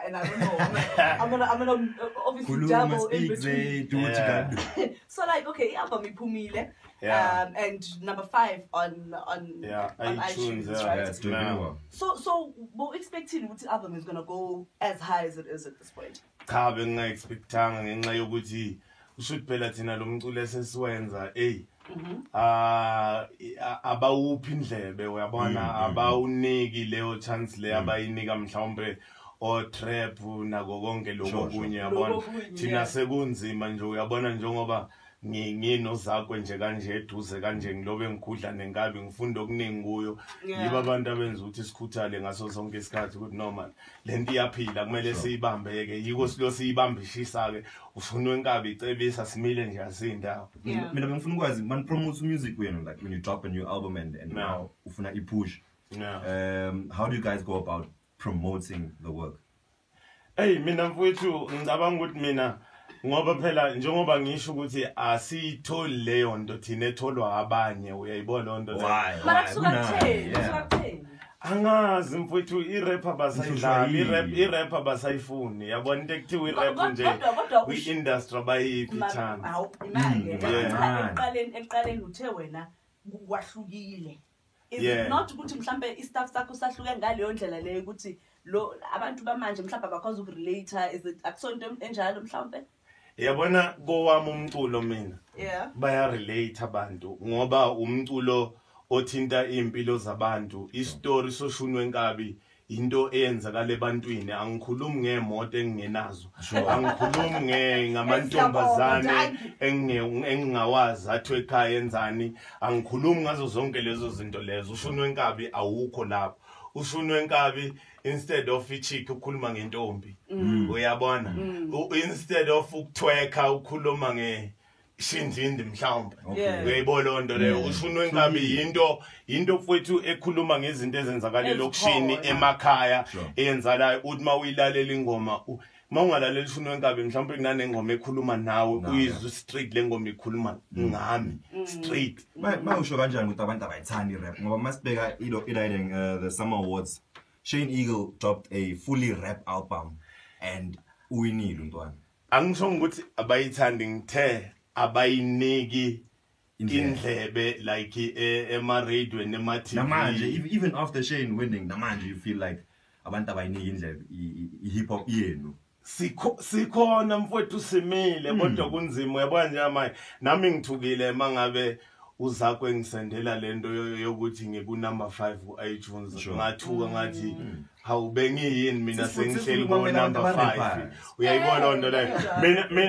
and I don't know. I'm gonna obviously dabble in between. Do what you gotta do. So like, okay, album Ipumile. And number 5 on iTunes, right? Yeah, it's doing really well. So we're expecting which album is gonna go as high as it is at this point. Cha bengingaexpectanga ngenxa yokuthi ushuthi phela thina lo mculo esesiwenza abawuphi indlebe uyabona abawuniki leyo chance le abayinika mhlawumbe o trap nako konke lokho kunye yabona thina sekunzima nje uyabona njengoba nginozakwe nje kanje eduze kanje ngilobe ngikhudla nenkabi ngifunda okuningi kuyo yiba abantu abenza ukuthi sikhuthale ngaso sonke isikhathi ukuthi no man lento iyaphila kumele siyibambeke yiko silo siyibambishisa ke ufuna wenkabi icebisa simile nje asindawo mina ngifuna ukwazi man promote music wenu like when you drop a new album and now ufuna ipush how do you guys go about promoting the work? Mina mfowethu ngicabanga ukuthi mina ngoba phela njengoba ngisho ukuthi asitholi leyo nto thina etholwa abanye uyayibona lonto leyo mara kusuka angazi mfowethu i-rap abasayidlali i-rap abasayifuni yabona into ekuthiwa i-rap nje kwi-industry abayiphi thana ekuqaleni uthe wena kwahlukile is it not ukuthi mhlambe i-staff sakho sahluke ngaleyo ndlela leyo ukuthi lo abantu bamanje mhlawumbe abakwazi ukurelate is it akusonto enjalo mhlawumbe yabona kowami umculo mina baya relate abantu ngoba umculo othinta impilo zabantu istory soshunwe enkabi into eyenzakala ebantwini angikhulumi ngeemoto engingenazo angikhulumi ngamantombazane engingawazi athwe ekhaya yenzani angikhulumi ngazo zonke lezo zinto lezo ushunwe enkabi awukho lapho ushunwe enkabi instead of ichick ukhuluma ngentombi uyabona instead of ukuthweka ukhuluma shindindi mhlawumbe uyayibona lonto leyo ushunwe enkabi into mfowethu ekhuluma ngezinto ezenzakala lokishini emakhaya eyenzalayo uthi mawuyilalela ingoma mawungalaleli ushunwe enkabi mhlawumbe kunanengoma ekhuluma nawe uyizwe straight le ngoma ikhuluma ngami straight mawusho kanjani ukuthi abantu abayithandi rap ngoba masibheka ilaying the Summer Awards Shane Eagle dropped a fully rap album and uwinile untwana angisho ukuthi abayithandi ngithe abayiniki indlebe like ema radio nema TV namanje even after Shane winning namanje you feel like abantu abayiniki indlebe hip hop yenu sikhona mfowethu simile kodwa kunzima uyabona nje manje nami ngithukile mangabe uzakwe ngisendela lento yokuthi ngiku number 5 iTunes ngathuka ngathi hawubengiyini mina sengihleli ku number 5 uyayibona lonto leyo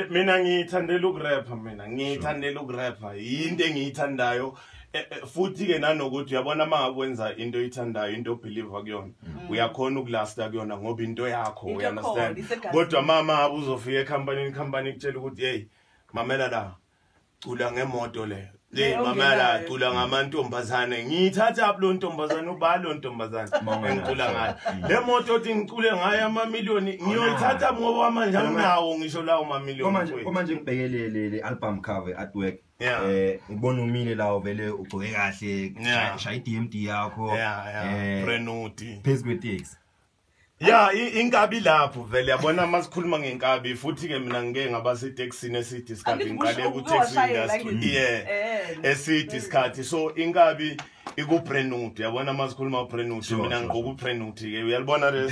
mina ngiyithandela ukurapha ngiyithandela ukurapha into engiyithandayo futhi ke nanokuthi uyabona mangakwenza into oyithandayo into obelieve kuyona uyakhona ukulasta kuyona ngoba into yakho you understand kodwa mama abuzofika ecompany ikutshela ukuthi hey mamela la cula ngemoto le mamela cula ngamantombazane ngiyithatha uplo ntombazane ubalo ntombazane engicula ngayo le moto othi ngicule ngayo amamiliyoni ngiyoyithatha ngoba manje anginawo ngisho lawo mamiliyoni manje ngibhekelele le album cover artwork ngibona umile lawo vele ugcoke kahle shaya DMD yakho Prenuti Pesquetix inkabi lapho vele yabona masikhuluma ngenkabi futhi ke mina ngeke ngabase taxini esithi isikhathi ngiqale ku taxi industry esithi isikhathi so inkabi iku Prenuti yabona masikhuluma Prenuti mina ngqoku Prenuti ke uyalibona le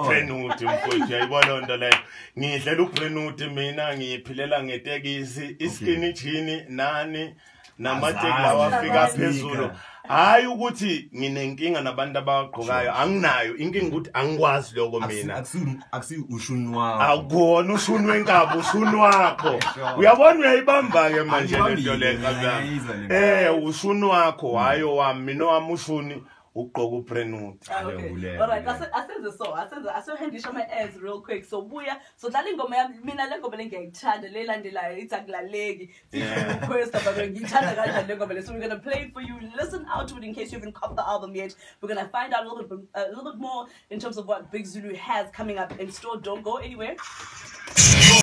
Prenuti mfowethu uyayibona lonto leyo ngidlela uPrenuti mina ngiphilela ngetekisi iskini chini nani namatekla wafika phezulu hayi ukuthi nginenkinga nabantu abagqokayo anginayo inkinga ukuthi angikwazi lokho mina akusi ushunwa akona ushunwa enkabi ushunwa wakho uyabona uyayibamba ke manje lento le ushunwa wakho hayo wami mina wami ushuni ugqoka uPrenuti alright asenze my ads real quick so buya so dlala ingoma yami mina le ngoma lengiyayithanda le landelayo ithi akulaleki request about ngiyithanda kanjani le ngoma le so we're going to play it for you listen out to it in case you haven't caught the album yet we're going to find out a little bit more in terms of what Big Zulu has coming up in store don't go anywhere